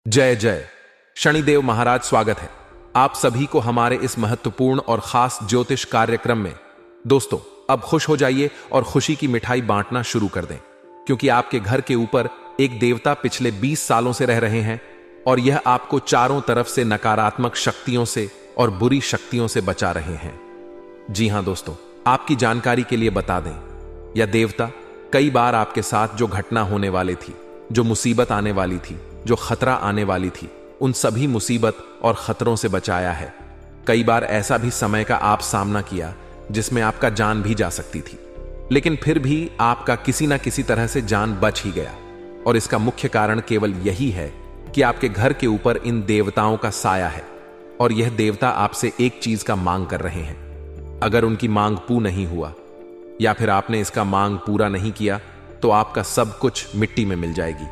जय जय शनिदेव महाराज, स्वागत है आप सभी को हमारे इस महत्वपूर्ण और खास ज्योतिष कार्यक्रम में। दोस्तों, अब खुश हो जाइए और खुशी की मिठाई बांटना शुरू कर दें, क्योंकि आपके घर के ऊपर एक देवता पिछले 20 सालों से रह रहे हैं और यह आपको चारों तरफ से नकारात्मक शक्तियों से और बुरी शक्तियों से बचा रहे हैं। जी हां दोस्तों, आपकी जानकारी के लिए बता दें, यह देवता कई बार आपके साथ जो घटना होने वाली थी, जो मुसीबत आने वाली थी, जो खतरा आने वाली थी, उन सभी मुसीबत और खतरों से बचाया है। कई बार ऐसा भी समय का आप सामना किया जिसमें आपका जान भी जा सकती थी, लेकिन फिर भी आपका किसी ना किसी तरह से जान बच ही गया। और इसका मुख्य कारण केवल यही है कि आपके घर के ऊपर इन देवताओं का साया है और यह देवता आपसे एक चीज का मांग कर रहे हैं। अगर उनकी मांग पूर्ण नहीं हुआ या फिर आपने इसका मांग पूरा नहीं किया तो आपका सब कुछ मिट्टी में मिल जाएगी,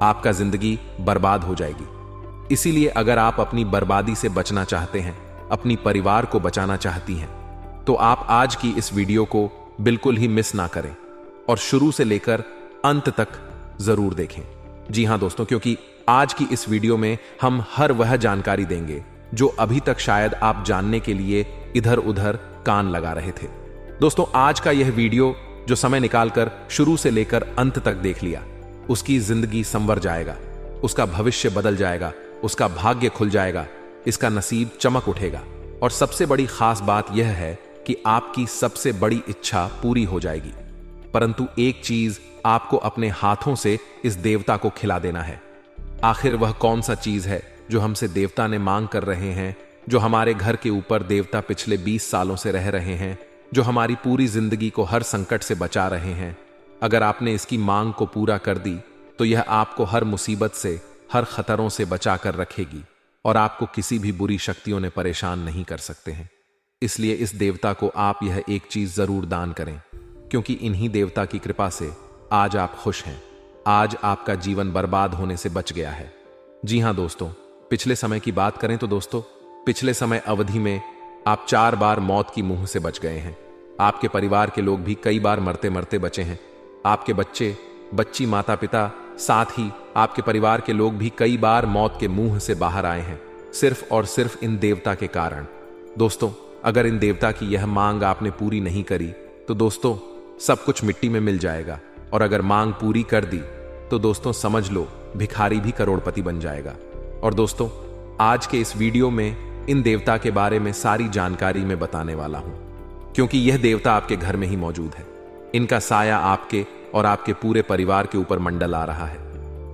आपका जिंदगी बर्बाद हो जाएगी। इसीलिए अगर आप अपनी बर्बादी से बचना चाहते हैं, अपनी परिवार को बचाना चाहती हैं, तो आप आज की इस वीडियो को बिल्कुल ही मिस ना करें और शुरू से लेकर अंत तक जरूर देखें। जी हां दोस्तों, क्योंकि आज की इस वीडियो में हम हर वह जानकारी देंगे जो अभी तक शायद आप जानने के लिए इधर उधर कान लगा रहे थे। दोस्तों, आज का यह वीडियो जो समय निकालकर शुरू से लेकर अंत तक देख लिया, उसकी जिंदगी संवर जाएगा, उसका भविष्य बदल जाएगा, उसका भाग्य खुल जाएगा, इसका नसीब चमक उठेगा। और सबसे बड़ी खास बात यह है कि आपकी सबसे बड़ी इच्छा पूरी हो जाएगी। परंतु एक चीज आपको अपने हाथों से इस देवता को खिला देना है। आखिर वह कौन सा चीज है जो हमसे देवता ने मांग कर रहे हैं, जो हमारे घर के ऊपर देवता पिछले 20 सालों से रह रहे हैं, जो हमारी पूरी जिंदगी को हर संकट से बचा रहे हैं। अगर आपने इसकी मांग को पूरा कर दी तो यह आपको हर मुसीबत से, हर खतरों से बचा कर रखेगी और आपको किसी भी बुरी शक्तियों ने परेशान नहीं कर सकते हैं। इसलिए इस देवता को आप यह एक चीज जरूर दान करें, क्योंकि इन्हीं देवता की कृपा से आज आप खुश हैं, आज आपका जीवन बर्बाद होने से बच गया है। जी हां दोस्तों, पिछले समय की बात करें तो दोस्तों, पिछले समय अवधि में आप 4 बार मौत की मुंह से बच गए हैं। आपके परिवार के लोग भी कई बार मरते मरते बचे हैं। आपके बच्चे, बच्ची, माता पिता, साथ ही आपके परिवार के लोग भी कई बार मौत के मुंह से बाहर आए हैं, सिर्फ और सिर्फ इन देवता के कारण। दोस्तों, अगर इन देवता की यह मांग आपने पूरी नहीं करी तो दोस्तों सब कुछ मिट्टी में मिल जाएगा, और अगर मांग पूरी कर दी तो दोस्तों समझ लो भिखारी भी करोड़पति बन जाएगा। और दोस्तों, आज के इस वीडियो में इन देवता के बारे में सारी जानकारी मैं बताने वाला हूं, क्योंकि यह देवता आपके घर में ही मौजूद है। इनका साया आपके और आपके पूरे परिवार के ऊपर मंडल आ रहा है।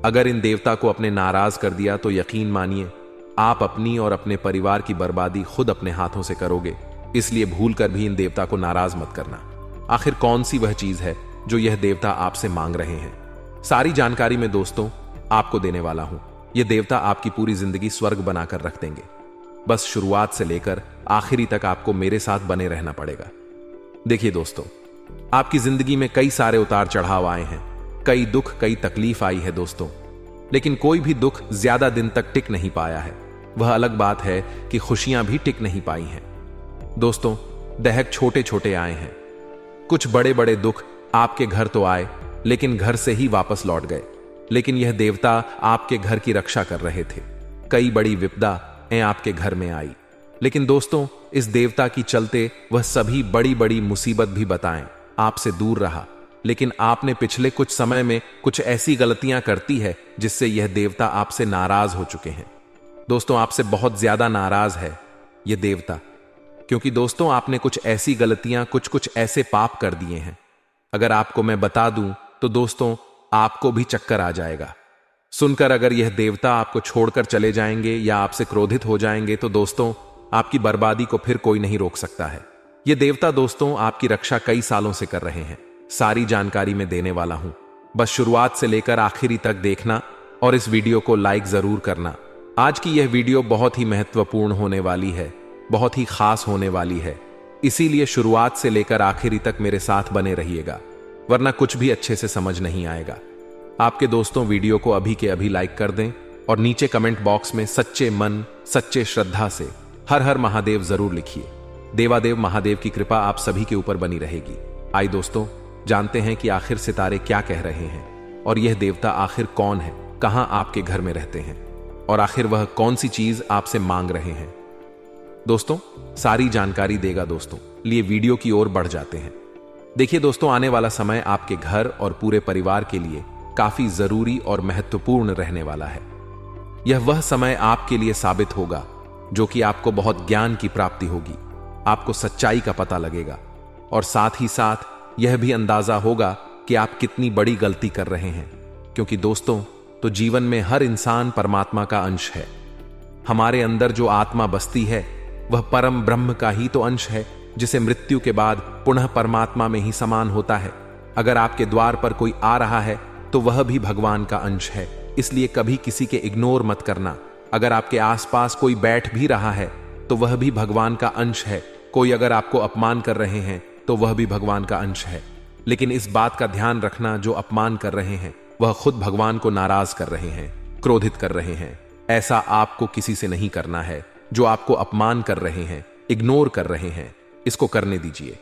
अगर इन देवता को अपने नाराज कर दिया तो यकीन मानिए आप अपनी और अपने परिवार की बर्बादी खुद अपने हाथों से करोगे। इसलिए भूल कर भी इन देवता को नाराज मत करना। आखिर कौन सी वह चीज है जो यह देवता आपसे मांग रहे हैं, सारी जानकारी मैं दोस्तों आपको देने वाला हूं। यह देवता आपकी पूरी जिंदगी स्वर्ग बनाकर रख देंगे। बस शुरुआत से लेकर आखिरी तक आपको मेरे साथ बने रहना पड़ेगा। देखिए दोस्तों, आपकी जिंदगी में कई सारे उतार चढ़ाव आए हैं, कई दुख, कई तकलीफ आई है दोस्तों, लेकिन कोई भी दुख ज्यादा दिन तक टिक नहीं पाया है। वह अलग बात है कि खुशियां भी टिक नहीं पाई हैं। दोस्तों, दहक छोटे छोटे आए हैं, कुछ बड़े बड़े दुख आपके घर तो आए लेकिन घर से ही वापस लौट गए। लेकिन यह देवता आपके घर की रक्षा कर रहे थे। कई बड़ी विपदाएं आपके घर में आई, लेकिन दोस्तों इस देवता की चलते वह सभी बड़ी बड़ी मुसीबत भी बताएं आपसे दूर रहा। लेकिन आपने पिछले कुछ समय में कुछ ऐसी गलतियां करती है जिससे यह देवता आपसे नाराज हो चुके हैं। दोस्तों, आपसे बहुत ज्यादा नाराज है यह देवता, क्योंकि दोस्तों आपने कुछ ऐसी गलतियां, कुछ ऐसे पाप कर दिए हैं। अगर आपको मैं बता दूं तो दोस्तों आपको भी चक्कर आ जाएगा सुनकर। अगर यह देवता आपको छोड़कर चले जाएंगे या आपसे क्रोधित हो जाएंगे तो दोस्तों आपकी बर्बादी को फिर कोई नहीं रोक सकता है। यह देवता दोस्तों आपकी रक्षा कई सालों से कर रहे हैं। सारी जानकारी मैं देने वाला हूं, बस शुरुआत से लेकर आखिरी तक देखना और इस वीडियो को लाइक जरूर करना। आज की यह वीडियो बहुत ही महत्वपूर्ण होने वाली है, बहुत ही खास होने वाली है। इसीलिए शुरुआत से लेकर आखिरी तक मेरे साथ बने रहिएगा, वरना कुछ भी अच्छे से समझ नहीं आएगा। आपके दोस्तों वीडियो को अभी के अभी लाइक कर दें और नीचे कमेंट बॉक्स में सच्चे मन, सच्चे श्रद्धा से हर हर महादेव जरूर लिखिए। देवादेव महादेव की कृपा आप सभी के ऊपर बनी रहेगी। आइए दोस्तों, जानते हैं कि आखिर सितारे क्या कह रहे हैं और यह देवता आखिर कौन है, कहां आपके घर में रहते हैं। और आखिर वह कौन सी चीज आपसे मांग रहे हैं। दोस्तों, सारी जानकारी देगा दोस्तों, लिए वीडियो की ओर बढ़ जाते हैं। देखिए दोस्तों, आने वाला समय आपके घर और पूरे परिवार के लिए काफी जरूरी और महत्वपूर्ण रहने वाला है। यह वह समय आपके लिए साबित होगा जो कि आपको बहुत ज्ञान की प्राप्ति होगी, आपको सच्चाई का पता लगेगा और साथ ही साथ यह भी अंदाजा होगा कि आप कितनी बड़ी गलती कर रहे हैं। क्योंकि दोस्तों, तो जीवन में हर इंसान परमात्मा का अंश है। हमारे अंदर जो आत्मा बसती है वह परम ब्रह्म का ही तो अंश है, जिसे मृत्यु के बाद पुनः परमात्मा में ही समान होता है। अगर आपके द्वार पर कोई आ रहा है तो वह भी भगवान का अंश है, इसलिए कभी किसी के इग्नोर मत करना। अगर आपके आसपास कोई बैठ भी रहा है तो वह भी भगवान का अंश है। कोई अगर आपको अपमान कर रहे हैं तो वह भी भगवान का अंश है। लेकिन इस बात का ध्यान रखना, जो अपमान कर रहे हैं वह खुद भगवान को नाराज कर रहे हैं, क्रोधित कर रहे हैं। ऐसा आपको किसी से नहीं करना है। जो आपको अपमान कर रहे हैं, इग्नोर कर रहे हैं, इसको करने दीजिए,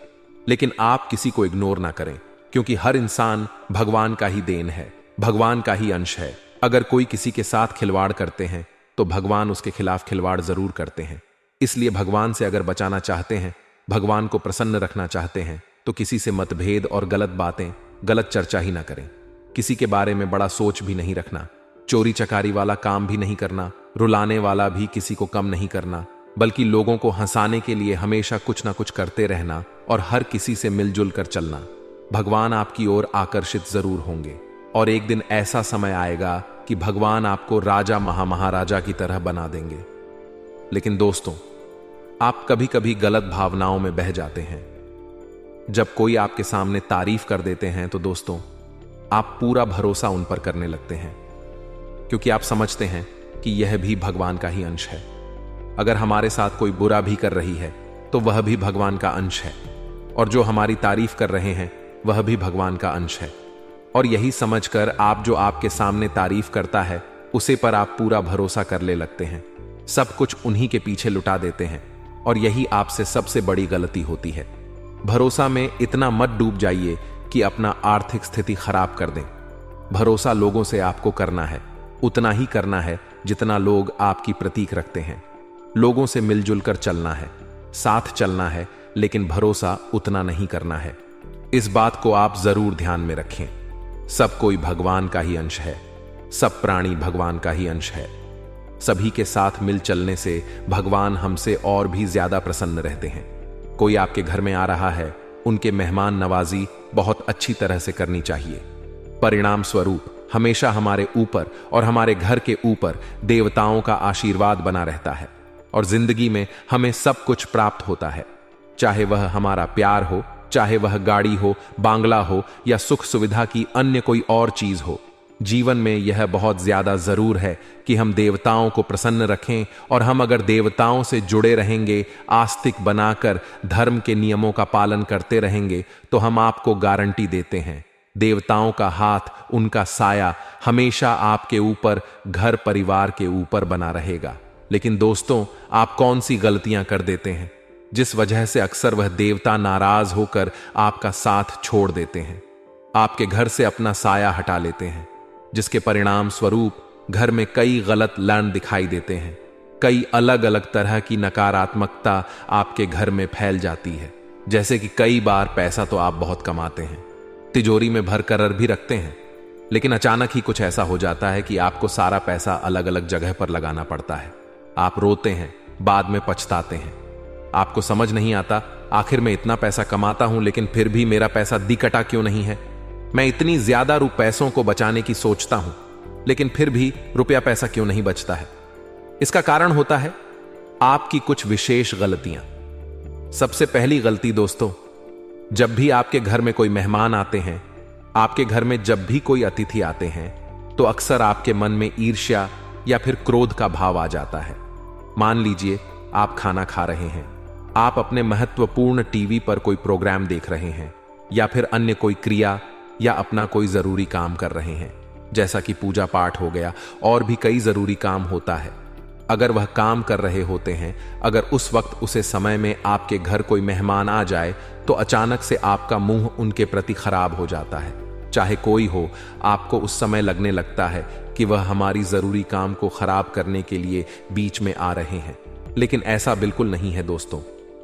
लेकिन आप किसी को इग्नोर ना करें, क्योंकि हर इंसान भगवान का ही देन है, भगवान का ही अंश है। अगर कोई किसी के साथ खिलवाड़ करते हैं तो भगवान उसके खिलाफ खिलवाड़ जरूर करते हैं। इसलिए भगवान से अगर बचाना चाहते हैं, भगवान को प्रसन्न रखना चाहते हैं, तो किसी से मतभेद और गलत बातें, गलत चर्चा ही ना करें। किसी के बारे में बड़ा सोच भी नहीं रखना, चोरी चकारी वाला काम भी नहीं करना, रुलाने वाला भी किसी को कम नहीं करना, बल्कि लोगों को हंसाने के लिए हमेशा कुछ ना कुछ करते रहना और हर किसी से मिलजुल कर चलना। भगवान आपकी ओर आकर्षित जरूर होंगे और एक दिन ऐसा समय आएगा कि भगवान आपको राजा महाराजा की तरह बना देंगे। लेकिन दोस्तों, आप कभी कभी गलत भावनाओं में बह जाते हैं। जब कोई आपके सामने तारीफ कर देते हैं तो दोस्तों, आप पूरा भरोसा उन पर करने लगते हैं, क्योंकि आप समझते हैं कि यह भी भगवान का ही अंश है। अगर हमारे साथ कोई बुरा भी कर रही है तो वह भी भगवान का अंश है, और जो हमारी तारीफ कर रहे हैं वह भी भगवान का अंश है। और यही समझकर आप जो आपके सामने तारीफ करता है उसे पर आप पूरा भरोसा करने लगते हैं, सब कुछ उन्हीं के पीछे लुटा देते हैं, और यही आपसे सबसे बड़ी गलती होती है। भरोसा में इतना मत डूब जाइए कि अपना आर्थिक स्थिति खराब कर दें। भरोसा लोगों से आपको करना है, उतना ही करना है जितना लोग आपकी प्रतीक रखते हैं। लोगों से मिलजुल कर चलना है, साथ चलना है, लेकिन भरोसा उतना नहीं करना है। इस बात को आप जरूर ध्यान में रखें। सब कोई भगवान का ही अंश है, सब प्राणी भगवान का ही अंश है। सभी के साथ मिल चलने से भगवान हमसे और भी ज्यादा प्रसन्न रहते हैं। कोई आपके घर में आ रहा है, उनके मेहमान नवाजी बहुत अच्छी तरह से करनी चाहिए। परिणाम स्वरूप हमेशा हमारे ऊपर और हमारे घर के ऊपर देवताओं का आशीर्वाद बना रहता है, और जिंदगी में हमें सब कुछ प्राप्त होता है। चाहे वह हमारा प्यार हो, चाहे वह गाड़ी हो, बांग्ला हो, या सुख सुविधा की अन्य कोई और चीज हो। जीवन में यह बहुत ज्यादा जरूर है कि हम देवताओं को प्रसन्न रखें, और हम अगर देवताओं से जुड़े रहेंगे, आस्तिक बनाकर धर्म के नियमों का पालन करते रहेंगे, तो हम आपको गारंटी देते हैं, देवताओं का हाथ, उनका साया हमेशा आपके ऊपर, घर परिवार के ऊपर बना रहेगा। लेकिन दोस्तों, आप कौन सी गलतियां कर देते हैं जिस वजह से अक्सर वह देवता नाराज होकर आपका साथ छोड़ देते हैं, आपके घर से अपना साया हटा लेते हैं, जिसके परिणाम स्वरूप घर में कई गलत लक्षण दिखाई देते हैं। कई अलग अलग तरह की नकारात्मकता आपके घर में फैल जाती है। जैसे कि कई बार पैसा तो आप बहुत कमाते हैं, तिजोरी में भर कर भी रखते हैं, लेकिन अचानक ही कुछ ऐसा हो जाता है कि आपको सारा पैसा अलग अलग जगह पर लगाना पड़ता है। आप रोते हैं, बाद में पछताते हैं। आपको समझ नहीं आता, आखिर मैं इतना पैसा कमाता हूं लेकिन फिर भी मेरा पैसा दिकटा क्यों नहीं है। मैं इतनी ज्यादा पैसों को बचाने की सोचता हूं, लेकिन फिर भी रुपया पैसा क्यों नहीं बचता है। इसका कारण होता है आपकी कुछ विशेष गलतियां। सबसे पहली गलती दोस्तों, जब भी आपके घर में कोई मेहमान आते हैं, आपके घर में जब भी कोई अतिथि आते हैं, तो अक्सर आपके मन में ईर्ष्या या फिर क्रोध का भाव आ जाता है। मान लीजिए आप खाना खा रहे हैं, आप अपने महत्वपूर्ण टीवी पर कोई प्रोग्राम देख रहे हैं, या फिर अन्य कोई क्रिया या अपना कोई जरूरी काम कर रहे हैं, जैसा कि पूजा पाठ हो गया, और भी कई जरूरी काम होता है। अगर वह काम कर रहे होते हैं, अगर उस वक्त उसे समय में आपके घर कोई मेहमान आ जाए, तो अचानक से आपका मुंह उनके प्रति खराब हो जाता है। चाहे कोई हो, आपको उस समय लगने लगता है कि वह हमारी जरूरी काम को खराब करने के लिए बीच में आ रहे हैं, लेकिन ऐसा बिल्कुल नहीं है दोस्तों।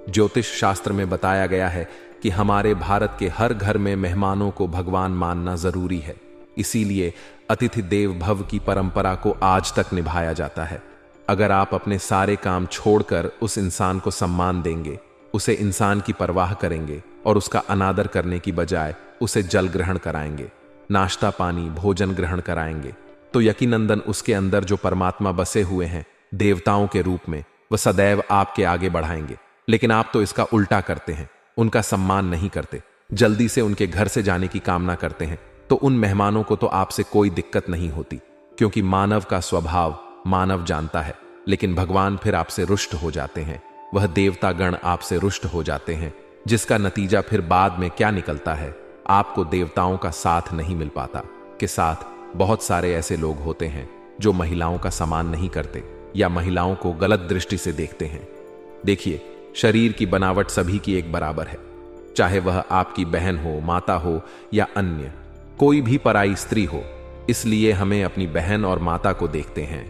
ज्योतिष शास्त्र में बताया गया है कि हमारे भारत के हर घर में मेहमानों को भगवान मानना जरूरी है। इसीलिए अतिथि देव भव की परंपरा को आज तक निभाया जाता है। अगर आप अपने सारे काम छोड़कर उस इंसान को सम्मान देंगे, उसे इंसान की परवाह करेंगे और उसका अनादर करने की बजाय उसे जल ग्रहण कराएंगे, नाश्ता पानी भोजन ग्रहण कराएंगे, तो यकीनंदन उसके अंदर जो परमात्मा बसे हुए हैं देवताओं के रूप में, वह सदैव आपके आगे बढ़ाएंगे। लेकिन आप तो इसका उल्टा करते हैं, उनका सम्मान नहीं करते, जल्दी से उनके घर से जाने की कामना करते हैं। तो उन मेहमानों को तो आपसे कोई दिक्कत नहीं होती, क्योंकि मानव का स्वभाव मानव जानता है। लेकिन भगवान फिर आपसे रुष्ट हो जाते हैं, वह देवता गण आपसे रुष्ट हो जाते हैं, जिसका नतीजा फिर बाद में क्या निकलता है, आपको देवताओं का साथ नहीं मिल पाता। के साथ बहुत सारे ऐसे लोग होते हैं जो महिलाओं का सम्मान नहीं करते या महिलाओं को गलत दृष्टि से देखते हैं। देखिए, शरीर की बनावट सभी की एक बराबर है, चाहे वह आपकी बहन हो, माता हो या अन्य कोई भी पराई स्त्री हो। इसलिए हमें अपनी बहन और माता को देखते हैं,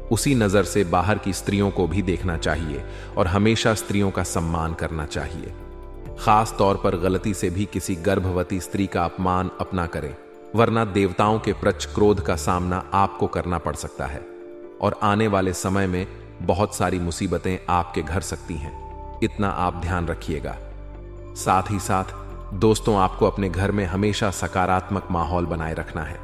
उसी नजर से बाहर की स्त्रियों को भी देखना चाहिए और हमेशा स्त्रियों का सम्मान करना चाहिए। खास तौर पर गलती से भी किसी गर्भवती स्त्री का अपमान अपना करें, वरना देवताओं के प्रच क्रोध का सामना आपको करना पड़ सकता है और आने वाले समय में बहुत सारी मुसीबतें आपके घर सकती हैं। इतना आप ध्यान रखिएगा। साथ ही साथ दोस्तों, आपको अपने घर में हमेशा सकारात्मक माहौल बनाए रखना है।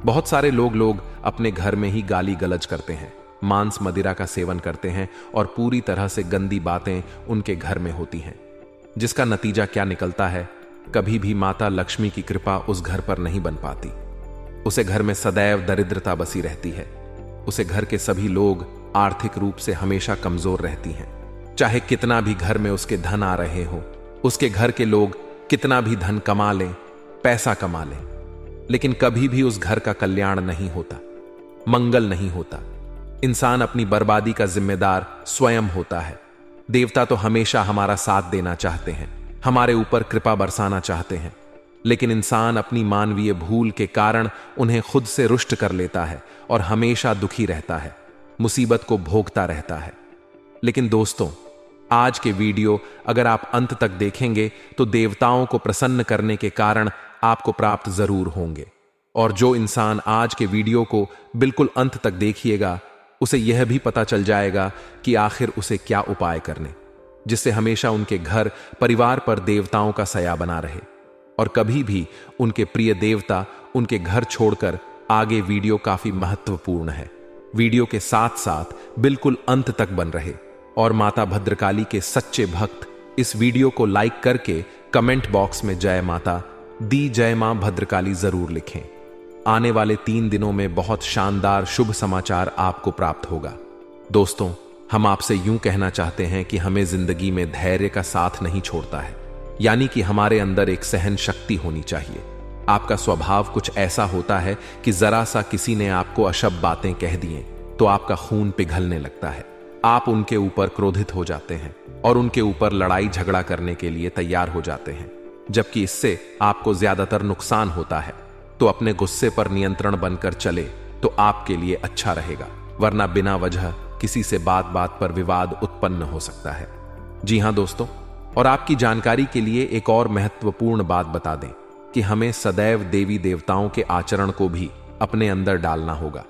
बहुत सारे लोग अपने घर में ही गाली गलौज करते हैं, मांस मदिरा का सेवन करते हैं और पूरी तरह से गंदी बातें उनके घर में होती हैं, जिसका नतीजा क्या निकलता है, कभी भी माता लक्ष्मी की कृपा उस घर पर नहीं बन पाती। उसे घर में सदैव दरिद्रता बसी रहती है। उसे घर के सभी लोग आर्थिक रूप से हमेशा कमजोर रहती हैं। चाहे कितना भी घर में उसके धन आ रहे हो, उसके घर के लोग कितना भी धन कमा लें, पैसा कमा लें, लेकिन कभी भी उस घर का कल्याण नहीं होता, मंगल नहीं होता। इंसान अपनी बर्बादी का जिम्मेदार स्वयं होता है। देवता तो हमेशा हमारा साथ देना चाहते हैं, हमारे ऊपर कृपा बरसाना चाहते हैं, लेकिन इंसान अपनी मानवीय भूल के कारण उन्हें खुद से रुष्ट कर लेता है और हमेशा दुखी रहता है, मुसीबत को भोगता रहता है। लेकिन दोस्तों, आज के वीडियो अगर आप अंत तक देखेंगे तो देवताओं को प्रसन्न करने के कारण आपको प्राप्त जरूर होंगे। और जो इंसान आज के वीडियो को बिल्कुल अंत तक देखिएगा, उसे यह भी पता चल जाएगा कि आखिर उसे क्या उपाय करने, जिससे हमेशा उनके घर परिवार पर देवताओं का सया बना रहे और कभी भी उनके प्रिय देवता उनके घर छोड़कर आगे। वीडियो काफी महत्वपूर्ण है, वीडियो के साथ साथ बिल्कुल अंत तक बन रहे। और माता भद्रकाली के सच्चे भक्त इस वीडियो को लाइक करके कमेंट बॉक्स में जय माता दी, जय मां भद्रकाली जरूर लिखें। आने वाले 3 दिनों में बहुत शानदार शुभ समाचार आपको प्राप्त होगा। दोस्तों, हम आपसे यूं कहना चाहते हैं कि हमें जिंदगी में धैर्य का साथ नहीं छोड़ता है, यानी कि हमारे अंदर एक सहन शक्ति होनी चाहिए। आपका स्वभाव कुछ ऐसा होता है कि जरा सा किसी ने आपको अशुभ बातें कह दिए तो आपका खून पिघलने लगता है, आप उनके ऊपर क्रोधित हो जाते हैं और उनके ऊपर लड़ाई झगड़ा करने के लिए तैयार हो जाते हैं, जबकि इससे आपको ज्यादातर नुकसान होता है। तो अपने गुस्से पर नियंत्रण बनकर चले तो आपके लिए अच्छा रहेगा, वरना बिना वजह किसी से बात बात पर विवाद उत्पन्न हो सकता है। जी हां दोस्तों, और आपकी जानकारी के लिए एक और महत्वपूर्ण बात बता दें कि हमें सदैव देवी देवताओं के आचरण को भी अपने अंदर डालना होगा।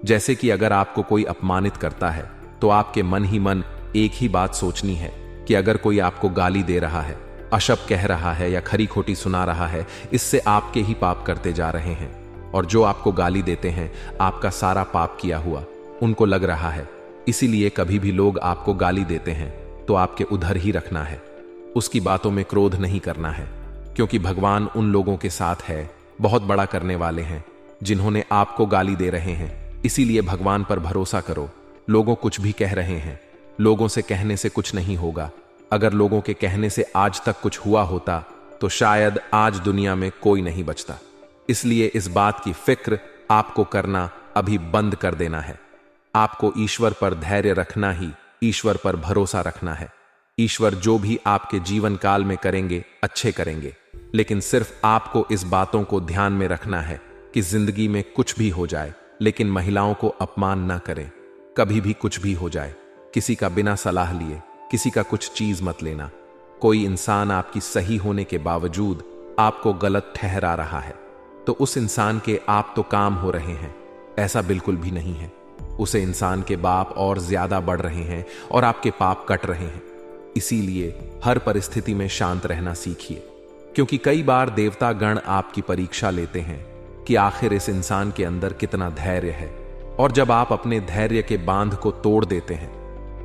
जैसे कि अगर आपको कोई अपमानित करता है तो आपके मन ही मन एक ही बात सोचनी है कि अगर कोई आपको गाली दे रहा है, अशुभ कह रहा है या खरी खोटी सुना रहा है, इससे आपके ही पाप करते जा रहे हैं। और जो आपको गाली देते हैं, आपका सारा पाप किया हुआ उनको लग रहा है। इसीलिए कभी भी लोग आपको गाली देते हैं तो आपके उधर ही रखना है, उसकी बातों में क्रोध नहीं करना है, क्योंकि भगवान उन लोगों के साथ है, बहुत बड़ा करने वाले हैं, जिन्होंने आपको गाली दे रहे हैं। इसीलिए भगवान पर भरोसा करो। लोगों कुछ भी कह रहे हैं, लोगों से कहने से कुछ नहीं होगा। अगर लोगों के कहने से आज तक कुछ हुआ होता तो शायद आज दुनिया में कोई नहीं बचता। इसलिए इस बात की फिक्र आपको करना अभी बंद कर देना है। आपको ईश्वर पर धैर्य रखना ही ईश्वर पर भरोसा रखना है। ईश्वर जो भी आपके जीवन काल में करेंगे अच्छे करेंगे, लेकिन सिर्फ आपको इस बातों को ध्यान में रखना है कि जिंदगी में कुछ भी हो जाए, लेकिन महिलाओं को अपमान ना करें। कभी भी कुछ भी हो जाए, किसी का बिना सलाह लिए किसी का कुछ चीज मत लेना। कोई इंसान आपकी सही होने के बावजूद आपको गलत ठहरा रहा है तो उस इंसान के आप तो काम हो रहे हैं, ऐसा बिल्कुल भी नहीं है। उसे इंसान के बाप और ज्यादा बढ़ रहे हैं और आपके पाप कट रहे हैं। इसीलिए हर परिस्थिति में शांत रहना सीखिए, क्योंकि कई बार देवता गण आपकी परीक्षा लेते हैं कि आखिर इस इंसान के अंदर कितना धैर्य है। और जब आप अपने धैर्य के बांध को तोड़ देते हैं,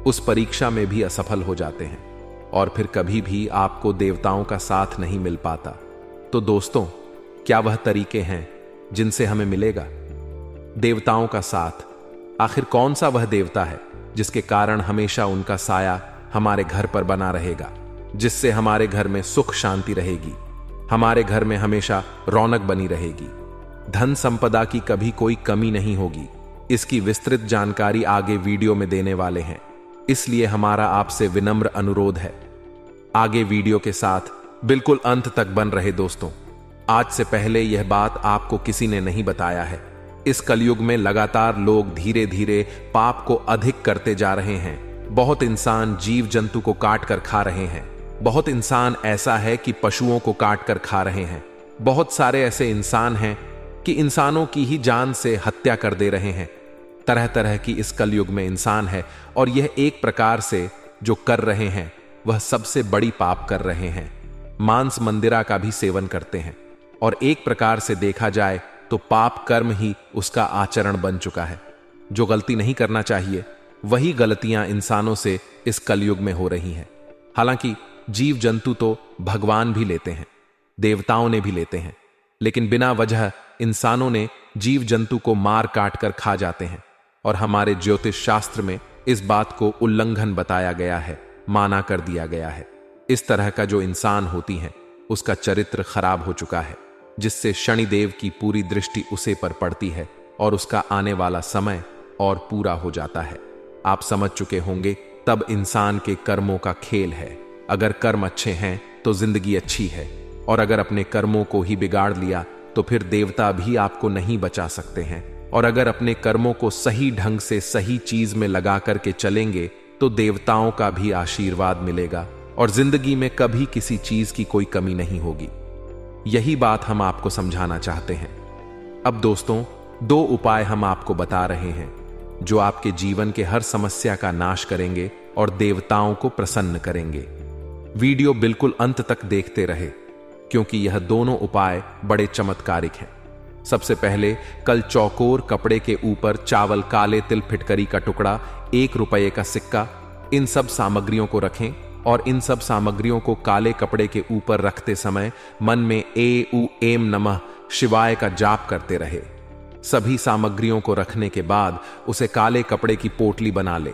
उस परीक्षा में भी असफल हो जाते हैं और फिर कभी भी आपको देवताओं का साथ नहीं मिल पाता। तो दोस्तों, क्या वह तरीके हैं जिनसे हमें मिलेगा देवताओं का साथ? आखिर कौन सा वह देवता है जिसके कारण हमेशा उनका साया हमारे घर पर बना रहेगा, जिससे हमारे घर में सुख शांति रहेगी, हमारे घर में हमेशा रौनक बनी रहेगी, धन संपदा की कभी कोई कमी नहीं होगी? इसकी विस्तृत जानकारी आगे वीडियो में देने वाले हैं, इसलिए हमारा आपसे विनम्र अनुरोध है, आगे वीडियो के साथ बिल्कुल अंत तक बन रहे दोस्तों। आज से पहले यह बात आपको किसी ने नहीं बताया है। इस कलयुग में लगातार लोग धीरे धीरे पाप को अधिक करते जा रहे हैं। बहुत इंसान जीव जंतु को काट कर खा रहे हैं। बहुत इंसान ऐसा है कि पशुओं को काट कर खा रहे हैं। बहुत सारे ऐसे इंसान हैं कि इंसानों की ही जान से हत्या कर दे रहे हैं। तरह तरह की इस कलयुग में इंसान है और यह एक प्रकार से जो कर रहे हैं वह सबसे बड़ी पाप कर रहे हैं। मांस मंदिरा का भी सेवन करते हैं और एक प्रकार से देखा जाए तो पाप कर्म ही उसका आचरण बन चुका है। जो गलती नहीं करना चाहिए वही गलतियां इंसानों से इस कलयुग में हो रही हैं। हालांकि जीव जंतु तो भगवान भी लेते हैं, देवताओं ने भी लेते हैं, लेकिन बिना वजह इंसानों ने जीव जंतु को मार काट कर खा जाते हैं। और हमारे ज्योतिष शास्त्र में इस बात को उल्लंघन बताया गया है, माना कर दिया गया है। इस तरह का जो इंसान होती है उसका चरित्र खराब हो चुका है, जिससे शनिदेव की पूरी दृष्टि उसे पर पड़ती है और उसका आने वाला समय और पूरा हो जाता है। आप समझ चुके होंगे, तब इंसान के कर्मों का खेल है। अगर कर्म अच्छे हैं तो जिंदगी अच्छी है, और अगर अपने कर्मों को ही बिगाड़ लिया तो फिर देवता भी आपको नहीं बचा सकते हैं। और अगर अपने कर्मों को सही ढंग से सही चीज में लगा करके चलेंगे तो देवताओं का भी आशीर्वाद मिलेगा और जिंदगी में कभी किसी चीज की कोई कमी नहीं होगी। यही बात हम आपको समझाना चाहते हैं। अब दोस्तों, 2 उपाय हम आपको बता रहे हैं जो आपके जीवन के हर समस्या का नाश करेंगे और देवताओं को प्रसन्न करेंगे। वीडियो बिल्कुल अंत तक देखते रहे, क्योंकि यह दोनों उपाय बड़े चमत्कारिक हैं। सबसे पहले, कल चौकोर कपड़े के ऊपर चावल, काले तिल, फिटकरी का टुकड़ा, 1 रुपये का सिक्का, इन सब सामग्रियों को रखें और इन सब सामग्रियों को काले कपड़े के ऊपर रखते समय मन में ए उ एम नमः शिवाय का जाप करते रहे। सभी सामग्रियों को रखने के बाद उसे काले कपड़े की पोटली बना ले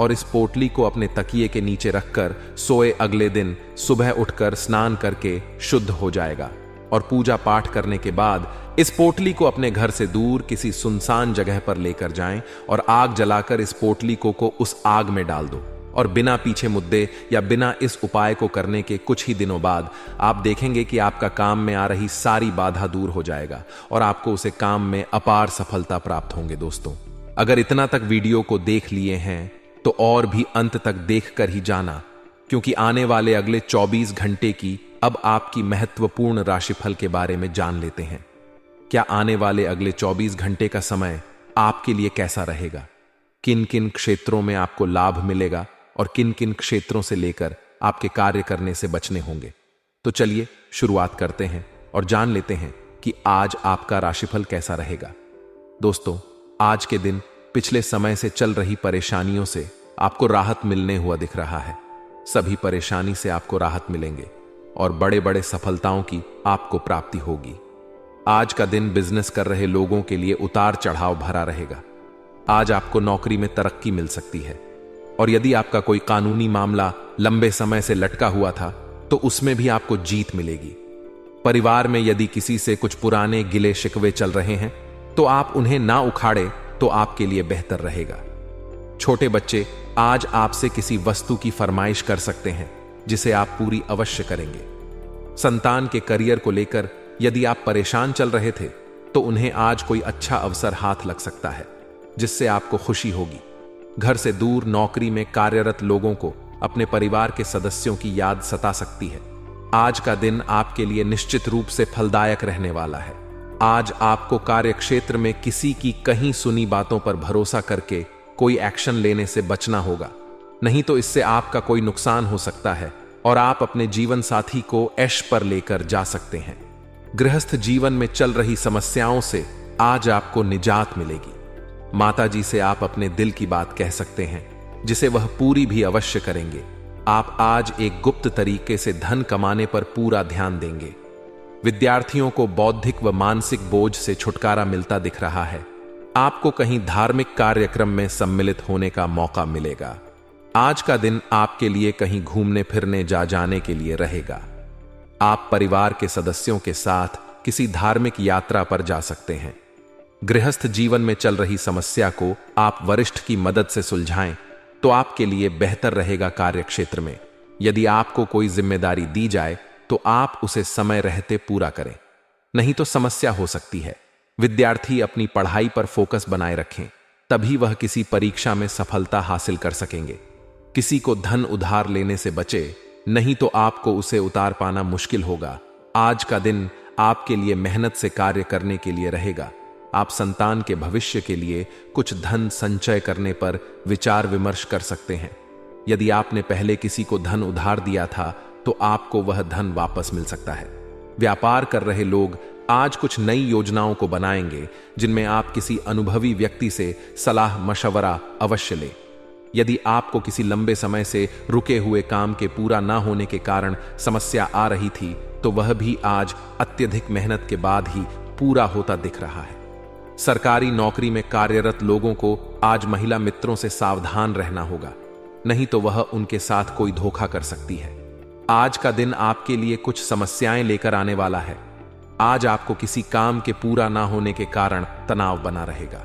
और इस पोटली को अपने तकिए के नीचे रखकर सोए। अगले दिन सुबह उठकर स्नान करके शुद्ध हो जाएगा और पूजा पाठ करने के बाद इस पोटली को अपने घर से दूर किसी सुनसान जगह पर लेकर जाएं और आग जलाकर इस पोटली को उस आग में डाल दो। और बिना पीछे मुद्दे या बिना इस उपाय को करने के कुछ ही दिनों बाद आप देखेंगे कि आपका काम में आ रही सारी बाधा दूर हो जाएगा और आपको उसे काम में अपार सफलता प्राप्त होंगे। दोस्तों, अगर इतना तक वीडियो को देख लिए हैं तो और भी अंत तक देख कर ही जाना, क्योंकि आने वाले अगले 24 घंटे की अब आपकी महत्वपूर्ण राशिफल के बारे में जान लेते हैं। क्या आने वाले अगले 24 घंटे का समय आपके लिए कैसा रहेगा? किन किन क्षेत्रों में आपको लाभ मिलेगा और किन किन क्षेत्रों से लेकर आपके कार्य करने से बचने होंगे? तो चलिए शुरुआत करते हैं और जान लेते हैं कि आज आपका राशिफल कैसा रहेगा। दोस्तों, आज के दिन पिछले समय से चल रही परेशानियों से आपको राहत मिलने हुआ दिख रहा है। सभी परेशानी से आपको राहत मिलेंगे और बड़े बड़े सफलताओं की आपको प्राप्ति होगी। आज का दिन बिजनेस कर रहे लोगों के लिए उतार चढ़ाव भरा रहेगा। आज आपको नौकरी में तरक्की मिल सकती है और यदि आपका कोई कानूनी मामला लंबे समय से लटका हुआ था तो उसमें भी आपको जीत मिलेगी। परिवार में यदि किसी से कुछ पुराने गिले शिकवे चल रहे हैं तो आप उन्हें ना उखाड़े तो आपके लिए बेहतर रहेगा। छोटे बच्चे आज आपसे किसी वस्तु की फरमाइश कर सकते हैं जिसे आप पूरी अवश्य करेंगे। संतान के करियर को लेकर यदि आप परेशान चल रहे थे तो उन्हें आज कोई अच्छा अवसर हाथ लग सकता है जिससे आपको खुशी होगी। घर से दूर नौकरी में कार्यरत लोगों को अपने परिवार के सदस्यों की याद सता सकती है। आज का दिन आपके लिए निश्चित रूप से फलदायक रहने वाला है। आज आपको कार्यक्षेत्र में किसी की कहीं सुनी बातों पर भरोसा करके कोई एक्शन लेने से बचना होगा, नहीं तो इससे आपका कोई नुकसान हो सकता है और आप अपने जीवन साथी को ऐश पर लेकर जा सकते हैं। गृहस्थ जीवन में चल रही समस्याओं से आज आपको निजात मिलेगी। माताजी से आप अपने दिल की बात कह सकते हैं, जिसे वह पूरी भी अवश्य करेंगे। आप आज एक गुप्त तरीके से धन कमाने पर पूरा ध्यान देंगे। विद्यार्थियों को बौद्धिक व मानसिक बोझ से छुटकारा मिलता दिख रहा है। आपको कहीं धार्मिक कार्यक्रम में सम्मिलित होने का मौका मिलेगा। आज का दिन आपके लिए कहीं घूमने फिरने जाने के लिए रहेगा। आप परिवार के सदस्यों के साथ किसी धार्मिक यात्रा पर जा सकते हैं। गृहस्थ जीवन में चल रही समस्या को आप वरिष्ठ की मदद से सुलझाएं तो आपके लिए बेहतर रहेगा। कार्यक्षेत्र में यदि आपको कोई जिम्मेदारी दी जाए तो आप उसे समय रहते पूरा करें, नहीं तो समस्या हो सकती है। विद्यार्थी अपनी पढ़ाई पर फोकस बनाए रखें, तभी वह किसी परीक्षा में सफलता हासिल कर सकेंगे। किसी को धन उधार लेने से बचे, नहीं तो आपको उसे उतार पाना मुश्किल होगा। आज का दिन आपके लिए मेहनत से कार्य करने के लिए रहेगा। आप संतान के भविष्य के लिए कुछ धन संचय करने पर विचार विमर्श कर सकते हैं। यदि आपने पहले किसी को धन उधार दिया था तो आपको वह धन वापस मिल सकता है। व्यापार कर रहे लोग आज कुछ नई योजनाओं को बनाएंगे, जिनमें आप किसी अनुभवी व्यक्ति से सलाह मशवरा अवश्य लें। यदि आपको किसी लंबे समय से रुके हुए काम के पूरा ना होने के कारण समस्या आ रही थी, तो वह भी आज अत्यधिक मेहनत के बाद ही पूरा होता दिख रहा है। सरकारी नौकरी में कार्यरत लोगों को आज महिला मित्रों से सावधान रहना होगा, नहीं तो वह उनके साथ कोई धोखा कर सकती है। आज का दिन आपके लिए कुछ समस्याएं लेकर आने वाला है। आज आपको किसी काम के पूरा ना होने के कारण तनाव बना रहेगा।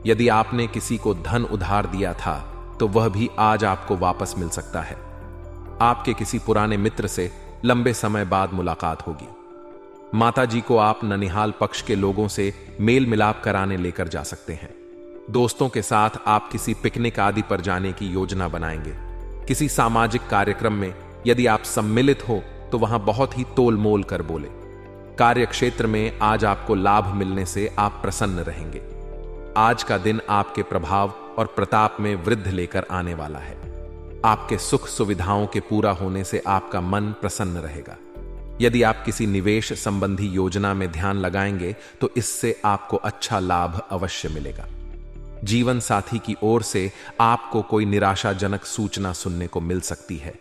यदि आपने किसी को धन उधार दिया था तो वह भी आज आपको वापस मिल सकता है। आपके किसी पुराने मित्र से लंबे समय बाद मुलाकात होगी। माताजी को आप ननिहाल पक्ष के लोगों से मेल मिलाप कराने लेकर जा सकते हैं। दोस्तों के साथ आप किसी पिकनिक आदि पर जाने की योजना बनाएंगे। किसी सामाजिक कार्यक्रम में यदि आप सम्मिलित हो तो वहां बहुत ही तोल मोल कर बोले। कार्यक्षेत्र में आज आपको लाभ मिलने से आप प्रसन्न रहेंगे। आज का दिन आपके प्रभाव और प्रताप में वृद्धि लेकर आने वाला है। आपके सुख सुविधाओं के पूरा होने से आपका मन प्रसन्न रहेगा। यदि आप किसी निवेश संबंधी योजना में ध्यान लगाएंगे तो इससे आपको अच्छा लाभ अवश्य मिलेगा। जीवन साथी की ओर से आपको कोई निराशाजनक सूचना सुनने को मिल सकती है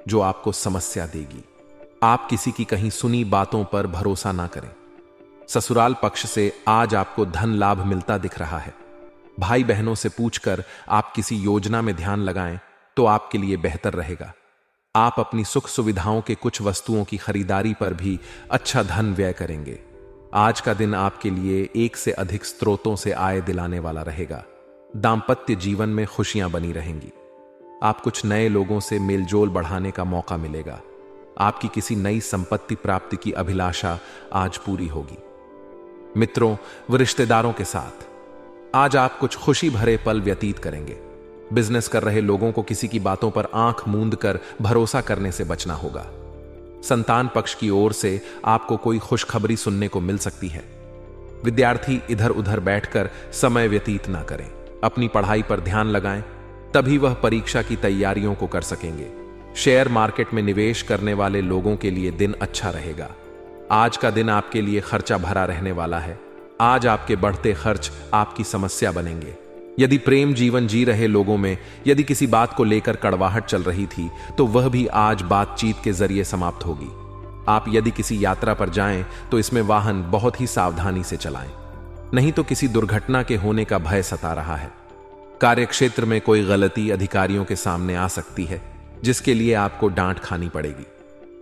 जो आपको समस्या देगी। आप किसी की कहीं सुनी बातों पर भरोसा ना करें। ससुराल पक्ष से आज आपको धन लाभ मिलता दिख रहा है। भाई बहनों से पूछकर आप किसी योजना में ध्यान लगाएं तो आपके लिए बेहतर रहेगा। आप अपनी सुख सुविधाओं के कुछ वस्तुओं की खरीदारी पर भी अच्छा धन व्यय करेंगे। आज का दिन आपके लिए एक से अधिक स्रोतों से आय दिलाने वाला रहेगा। दांपत्य जीवन में खुशियां बनी रहेंगी। आप कुछ नए लोगों से मेलजोल बढ़ाने का मौका मिलेगा। आपकी किसी नई संपत्ति प्राप्ति की अभिलाषा आज पूरी होगी। मित्रों व रिश्तेदारों के साथ आज आप कुछ खुशी भरे पल व्यतीत करेंगे। बिजनेस कर रहे लोगों को किसी की बातों पर आंख मूंद कर भरोसा करने से बचना होगा। संतान पक्ष की ओर से आपको कोई खुशखबरी सुनने को मिल सकती है। विद्यार्थी इधर उधर बैठकर समय व्यतीत ना करें, अपनी पढ़ाई पर ध्यान लगाएं, तभी वह परीक्षा की तैयारियों को कर सकेंगे। शेयर मार्केट में निवेश करने वाले लोगों के लिए दिन अच्छा रहेगा। आज का दिन आपके लिए खर्चा भरा रहने वाला है। आज आपके बढ़ते खर्च आपकी समस्या बनेंगे। यदि प्रेम जीवन जी रहे लोगों में यदि किसी बात को लेकर कड़वाहट चल रही थी तो वह भी आज बातचीत के जरिए समाप्त होगी। आप यदि किसी यात्रा पर जाएं तो इसमें वाहन बहुत ही सावधानी से चलाएं, नहीं तो किसी दुर्घटना के होने का भय सता रहा है। कार्यक्षेत्र में कोई गलती अधिकारियों के सामने आ सकती है, जिसके लिए आपको डांट खानी पड़ेगी।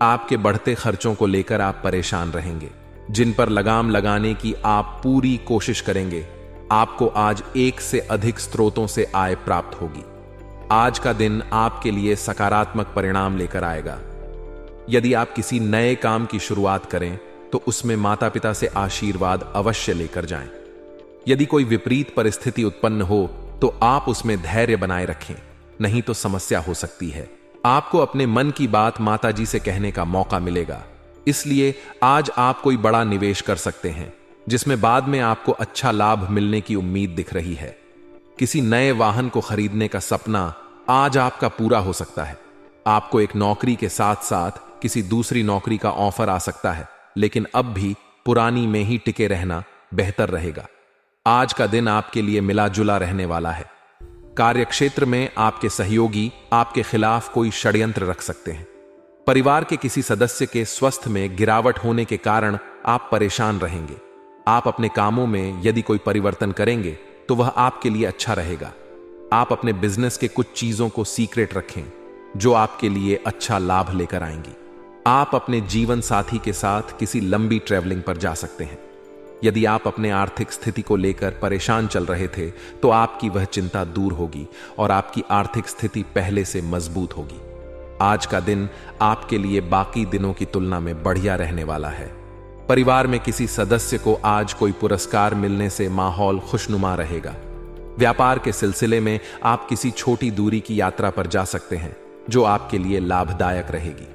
आपके बढ़ते खर्चों को लेकर आप परेशान रहेंगे, जिन पर लगाम लगाने की आप पूरी कोशिश करेंगे। आपको आज एक से अधिक स्रोतों से आय प्राप्त होगी। आज का दिन आपके लिए सकारात्मक परिणाम लेकर आएगा। यदि आप किसी नए काम की शुरुआत करें तो उसमें माता पिता से आशीर्वाद अवश्य लेकर जाएं। यदि कोई विपरीत परिस्थिति उत्पन्न हो तो आप उसमें धैर्य बनाए रखें, नहीं तो समस्या हो सकती है। आपको अपने मन की बात माताजी से कहने का मौका मिलेगा, इसलिए आज आप कोई बड़ा निवेश कर सकते हैं जिसमें बाद में आपको अच्छा लाभ मिलने की उम्मीद दिख रही है। किसी नए वाहन को खरीदने का सपना आज आपका पूरा हो सकता है। आपको एक नौकरी के साथ साथ किसी दूसरी नौकरी का ऑफर आ सकता है, लेकिन अब भी पुरानी में ही टिके रहना बेहतर रहेगा। आज का दिन आपके लिए मिला जुला रहने वाला है। कार्यक्षेत्र में आपके सहयोगी आपके खिलाफ कोई षड्यंत्र रख सकते हैं। परिवार के किसी सदस्य के स्वास्थ्य में गिरावट होने के कारण आप परेशान रहेंगे। आप अपने कामों में यदि कोई परिवर्तन करेंगे तो वह आपके लिए अच्छा रहेगा। आप अपने बिजनेस के कुछ चीजों को सीक्रेट रखें जो आपके लिए अच्छा लाभ लेकर आएंगी। आप अपने जीवन साथी के साथ किसी लंबी ट्रैवलिंग पर जा सकते हैं। यदि आप अपने आर्थिक स्थिति को लेकर परेशान चल रहे थे तो आपकी वह चिंता दूर होगी और आपकी आर्थिक स्थिति पहले से मजबूत होगी। आज का दिन आपके लिए बाकी दिनों की तुलना में बढ़िया रहने वाला है। परिवार में किसी सदस्य को आज कोई पुरस्कार मिलने से माहौल खुशनुमा रहेगा। व्यापार के सिलसिले में आप किसी छोटी दूरी की यात्रा पर जा सकते हैं जो आपके लिए लाभदायक रहेगी।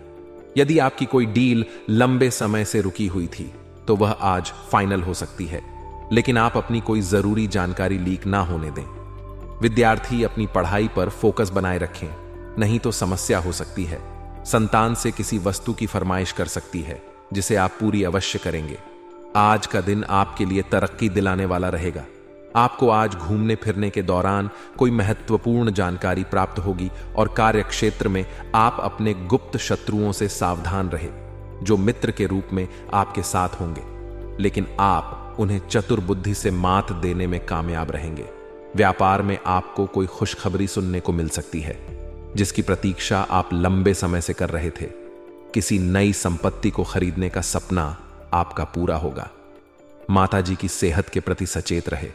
यदि आपकी कोई डील लंबे समय से रुकी हुई थी तो वह आज फाइनल हो सकती है, लेकिन आप अपनी कोई जरूरी जानकारी लीक ना होने दें। विद्यार्थी अपनी पढ़ाई पर फोकस बनाए रखें, नहीं तो समस्या हो सकती है। संतान से किसी वस्तु की फरमाइश कर सकती है जिसे आप पूरी अवश्य करेंगे। आज का दिन आपके लिए तरक्की दिलाने वाला रहेगा। आपको आज घूमने फिरने के दौरान कोई महत्वपूर्ण जानकारी प्राप्त होगी और कार्यक्षेत्र में आप अपने गुप्त शत्रुओं से सावधान रहे जो मित्र के रूप में आपके साथ होंगे, लेकिन आप उन्हें चतुर बुद्धि से मात देने में कामयाब रहेंगे। व्यापार में आपको कोई खुशखबरी सुनने को मिल सकती है जिसकी प्रतीक्षा आप लंबे समय से कर रहे थे। किसी नई संपत्ति को खरीदने का सपना आपका पूरा होगा। माताजी की सेहत के प्रति सचेत रहे।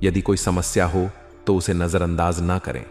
यदि कोई समस्या हो तो उसे नजरअंदाज ना करें।